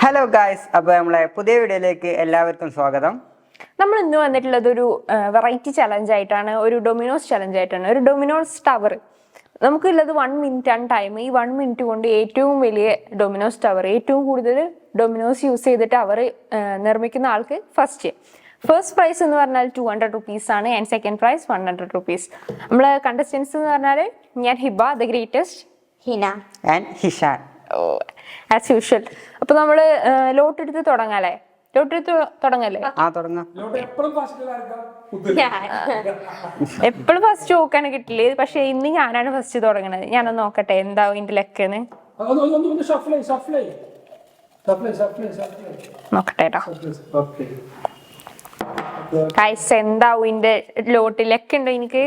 Hello guys, അപ്പോൾ നമ്മളെ പുതിയ വീഡിയോയിലേക്ക് എല്ലാവർക്കും സ്വാഗതം. നമ്മൾ ഇന്ന് വന്നിട്ടുള്ളത് ഒരു വെറൈറ്റി ചലഞ്ച് ആയിട്ടാണ്, ഒരു ഡൊമിനോസ് ചലഞ്ച് ആയിട്ടാണ്. ഒരു ഡൊമിനോസ് ടവർ നമുക്കുള്ളത് 1 മിനിറ്റ് ആണ് ടൈം. ഈ 1 മിനിറ്റ് കൊണ്ട് ഏറ്റവും വലിയ ഡൊമിനോസ് ടവർ, ഏറ്റവും കൂടുതൽ ഡൊമിനോസ് യൂസ് ചെയ്തിട്ട് അവർ നിർമ്മിക്കുന്ന ആൾക്ക് ഫസ്റ്റ് പ്രൈസ് എന്ന് പറഞ്ഞാൽ 200 റുപ്പീസ് ആണ്. And second prize 100 rupees. നമ്മളെ കണ്ടസ്റ്റൻസ് എന്ന് പറഞ്ഞാൽ ഞാൻ Hiba, the greatest, Hina and Hishan, as usual. അപ്പൊ നമ്മള് ലോട്ട് എടുത്ത് തുടങ്ങാല്ലേ? തുടങ്ങല്ലേ? എപ്പോഴും ഫസ്റ്റ് നോക്കാണ് കിട്ടില്ല, പക്ഷെ ഇന്ന് ഞാനാണ് ഫസ്റ്റ് തുടങ്ങണത്. ഞാനൊന്ന് നോക്കട്ടെ എന്താവും ഇതിന്റെ ലെക്കെന്ന്. നോക്കട്ടെ ഗൈസ്, എന്താവും ഇതിന്റെ ലോട്ട് ലെക്ക് ഉണ്ടോ എനിക്ക്?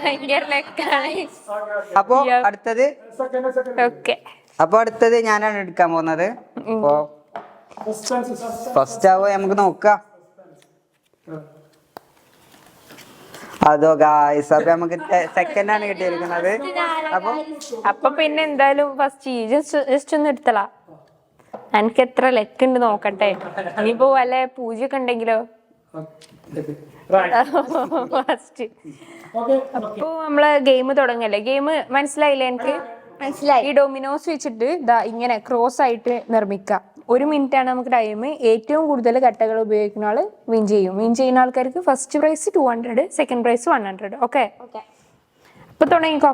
ഭയങ്കര ലെക്കാണ്. അപ്പൊ അടുത്തത് ഞാനാണ് എടുക്കാൻ പോകുന്നത്. അപ്പോ ഫസ്റ്റ് ആവോ നമുക്ക് നോക്കാം. അതോ ഗായ്സ്, അപ്പൊ നമുക്ക് സെക്കൻഡ് ആണ് കിട്ടിയിരിക്കുന്നത്. അപ്പൊ പിന്നെ എന്തായാലും ഫസ്റ്റ് ജസ്റ്റ് ഒന്ന് എടുത്തളാ. എനിക്ക് എത്ര ലെക്ക് ഉണ്ട് നോക്കട്ടെ. ഇനിയിപ്പോ വല്ല പൂജയൊക്കെ ഉണ്ടെങ്കിലോ. ഫസ്റ്റ് അപ്പൊ നമ്മള് ഗെയിം തുടങ്ങല്ലേ? ഗെയിം മനസ്സിലായില്ലേ? എനിക്ക് മനസ്സിലായി. ഈ ഡൊമിനോസ് വെച്ചിട്ട് ഇങ്ങനെ ക്രോസ് ആയിട്ട് നിർമ്മിക്കാം. 1 മിനിറ്റ് ആണ് നമുക്ക് ടൈം. ഏറ്റവും കൂടുതൽ കട്ടകൾ ഉപയോഗിക്കുന്ന ആള് വിൻ ചെയ്യും. വിൻ ചെയ്യുന്ന ആൾക്കാർക്ക് first prize 200, second prize 100. Okay, അപ്പൊ തുടങ്ങിക്കോ.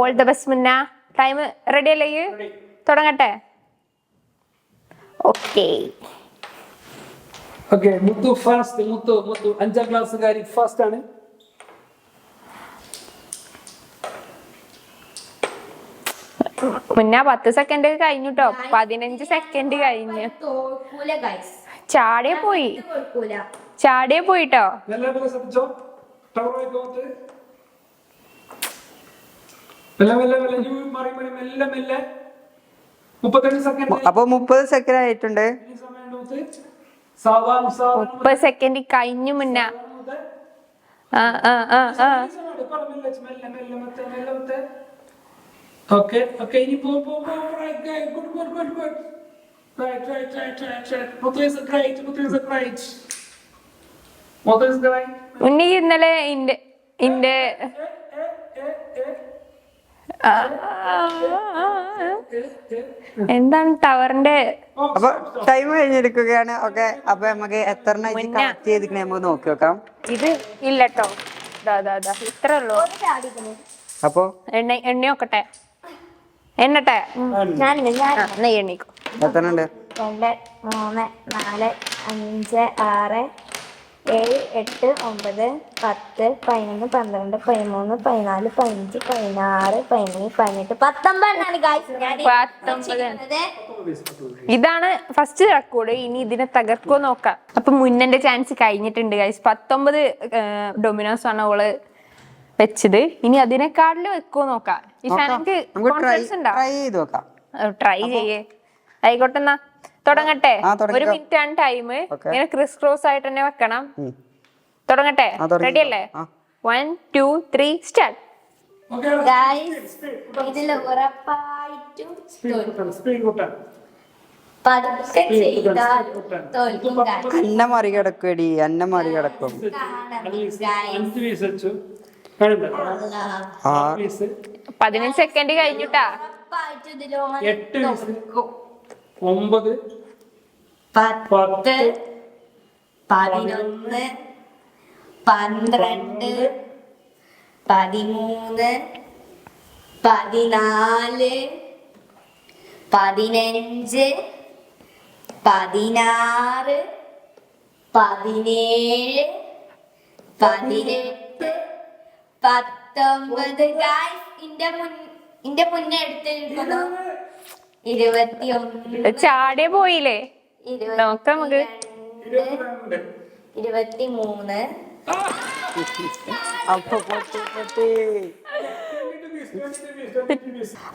ഓൾ ദ ബെസ്റ്റ് മുന്ന. ടൈം റെഡി അല്ലേ? തുടങ്ങട്ടെ? ഓക്കെ. മുത്തു ഫാസ്റ്റ്. മുത്തു 5ാം ക്ലാസ്സുകാരി ഫാസ്റ്റ് ആണ്. മുന്നേ 10 സെക്കൻഡ് കഴിഞ്ഞു ട്ടോ. 15 സെക്കൻഡ് കഴിഞ്ഞു. ചാടിയെ പോയിട്ടോ. അപ്പൊ 30 സെക്കൻഡ് ആയിട്ടുണ്ട്. 30 സെക്കൻഡ് കഴിഞ്ഞു മുന്ന. Okay, ഇനി പോ. Right, good. Right. Muthu is great. ഉണ്ണി ഇന്നലെ ഇന്റെ എന്താണ് ടവറിന്റെ? അപ്പൊ ടൈം കഴിഞ്ഞിരിക്കുകയാണ്. ഓക്കെ, അപ്പൊ നമുക്ക് എത്ര കണക്ട് ചെയ്തിട്ട് നമുക്ക് നോക്കി നോക്കാം. ഇത് ഇല്ലട്ടോ, ഇത്ര ഉള്ളൂ. അപ്പൊ എണ്ണ നോക്കട്ടെ? എണ്ണട്ടെ? എണ്ണിക്കോ. എത്ര ഉണ്ട്? 2 3 4 5 6 7 8 9 10 11 12 13 14 15 16 17 18 19. ഇതാണ് ഫസ്റ്റ് റെക്കോർഡ്. ഇനി ഇതിനെ തകർക്കോ നോക്കാം. അപ്പൊ മുന്നന്റെ ചാൻസ് കഴിഞ്ഞിട്ടുണ്ട് ഗൈസ്. 19 ഡൊമിനോസ് ആണ് ഓള് വെച്ചത്. ഇനി അതിനെക്കാട്ടില് വെക്കോ നോക്കാം. ട്രൈ ചെയ്യേ. ആയിക്കോട്ടെ, എന്നാ തുടങ്ങട്ടെ. 1 മിനിറ്റ് ആണ് ടൈം. ഇങ്ങനെ ക്രിസ് ക്രോസ് ആയിട്ട് തന്നെ വെക്കണം. തുടങ്ങട്ടെ? റെഡി അല്ലേ? 1 2 3 സ്റ്റാർട്ട്. ഇതില് ഉറപ്പായിട്ടും അന്ന മറികടക്കും. 15 സെക്കൻഡ് കഴിഞ്ഞിട്ടാ. 8 9 10 11 12 13 14 15 16 17 17 18 19. ഗായ്സ്, ഇന്റെ മുന്നേ എടുത്തിരിക്കുന്നു. 21 ചാടിയെ പോയില്ലേ? നോക്കാം നമുക്ക്. 23.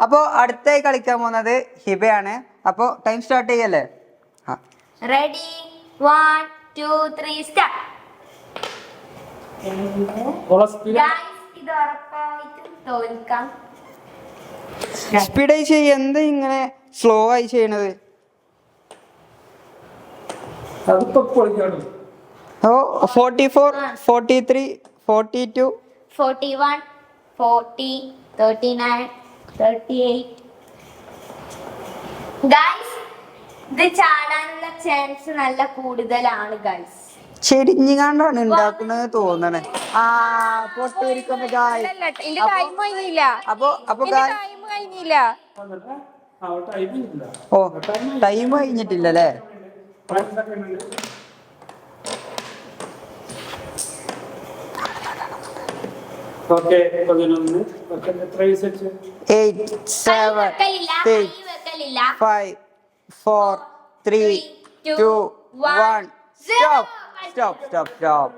അപ്പൊ അടുത്തായി കളിക്കാൻ പോകുന്നത് ഹിബയാണ്. അപ്പൊ ടൈം സ്റ്റാർട്ട് ചെയ്യല്ലേ? Ready 1 2 3 start. ഇത് ഉറപ്പായിട്ടും തോൽക്കാം. സ്പീഡായി എന്താ ഇങ്ങനെ സ്ലോ ആയി ചെയ്യണത്? അതിപ്പോ പൊളിക്കാണ്. ഓ 44, 43, 42. 41, 40, 39, 38. ഗൈസ് ഇത് ചാടാനുള്ള ചാൻസ് നല്ല കൂടുതലാണ് ഗൈസ്. ചെരിഞ്ഞുകാണ്ടാണ് ഉണ്ടാക്കുന്നത് തോന്നണേ. ആ പൊട്ടിരിക്കുമ്പോ എന്റെ ടൈം കഴിഞ്ഞില്ല. അപ്പൊ ടൈം കഴിഞ്ഞില്ല. ഓ ടൈം കഴിഞ്ഞിട്ടില്ലല്ലേ? ഓക്കെ 11. എത്ര വയസ്സ് വെച്ച്? 8, 7, 6, 5, 4, 3, 2, 1. സ്റ്റോപ്പ്.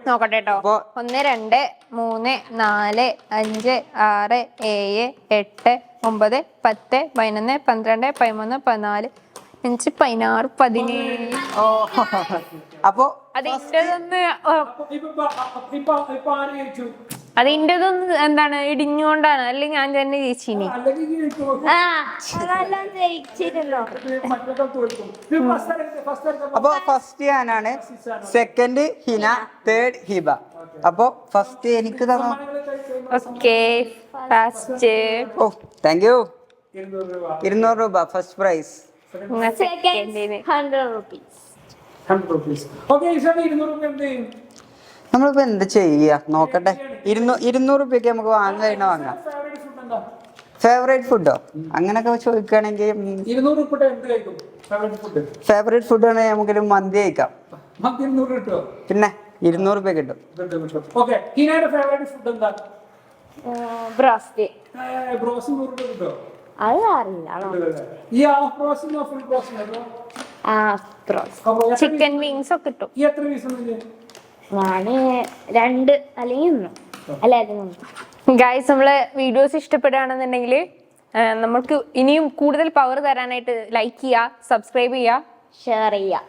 നോക്കട്ടെ കേട്ടോ. അപ്പൊ 1, 2, 3, 4, 5, 6, 7, 8, 9, 10, 11, 12, 13, 14, 15, 16, 17. ഓ അപ്പൊ അതിൻ്റെതൊന്ന് ഇപ്പൊ ആര് ജയിച്ചു? അതിൻ്റെതൊന്ന് എന്താണ് ഇടിഞ്ഞുകൊണ്ടാണ്, അല്ലെങ്കിൽ ഞാൻ തന്നെ ജയിച്ചിനി. അല്ലെങ്കിൽ ജയിച്ചു. അതെല്ലാം ജയിച്ചിരുന്നു. മറ്റൊക്കെ തോൽക്കും. അപ്പൊ ഫസ്റ്റ് ഞാനാണ്, സെക്കൻഡ് ഹിന, തേർഡ് ഹിബ. അപ്പൊ ഫസ്റ്റ് എനിക്ക് തന്നു. Okay fast. Oh thank you. 200 രൂപ. 200 രൂപ ഫസ്റ്റ് പ്രൈസ്. സെക്കൻഡിന് 100 rupees. 100 rupees. ഓക്കെ ഈശോയുടെ 200 രൂപ എന്ത് ചെയ്യും? നമ്മളിപ്പോ എന്താ ചെയ്യാ നോക്കട്ടെ. 200 രൂപയ്ക്ക് നമുക്ക് വാങ്ങാം. ഫേവറേറ്റ് ഫുഡ് എന്താ? ഫേവറേറ്റ് ഫുഡോ അങ്ങനൊക്കെ ചോദിക്കുകയാണെങ്കിൽ 200 രൂപ എന്ത് കഴിക്കും? Favourite food. ഫേവറേറ്റ് ഫുഡ് ആണെങ്കിൽ നമുക്കൊരു മന്തി കഴിക്കാം. നമുക്ക് 200 കിട്ടുമോ? പിന്നെ 200 രൂപ കിട്ടും. ഓക്കെ ഹിനയുടെ ഫേവറേറ്റ് ഫുഡ് എന്താ? ബ്രോസ്റ്റ്. ബ്രോസ് 100 രൂപ കിട്ടുമോ? അത് അറിയില്ല. ഈ ഹാഫ് ബ്രോസിനോ ഫുൾ ബ്രോസിനോ? ചിക്കൻ വിങ്സ് ഒക്കെ കിട്ടും. ഈ എത്ര പീസ് ഉണ്ട്? ഞാന് 2 അല്ലെങ്കിൽ 1 അല്ല 1. ഗൈസ് നമ്മളെ വീഡിയോസ് ഇഷ്ടപ്പെടുകയാണെന്നുണ്ടെങ്കിൽ നമുക്ക് ഇനിയും കൂടുതൽ പവർ തരാനായിട്ട് ലൈക്ക് ചെയ്യുക, സബ്സ്ക്രൈബ് ചെയ്യുക, ഷെയർ ചെയ്യാം.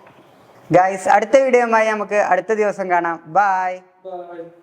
ഗൈസ് അടുത്ത വീഡിയോയുമായി നമുക്ക് അടുത്ത ദിവസം കാണാം. ബൈ. Bye.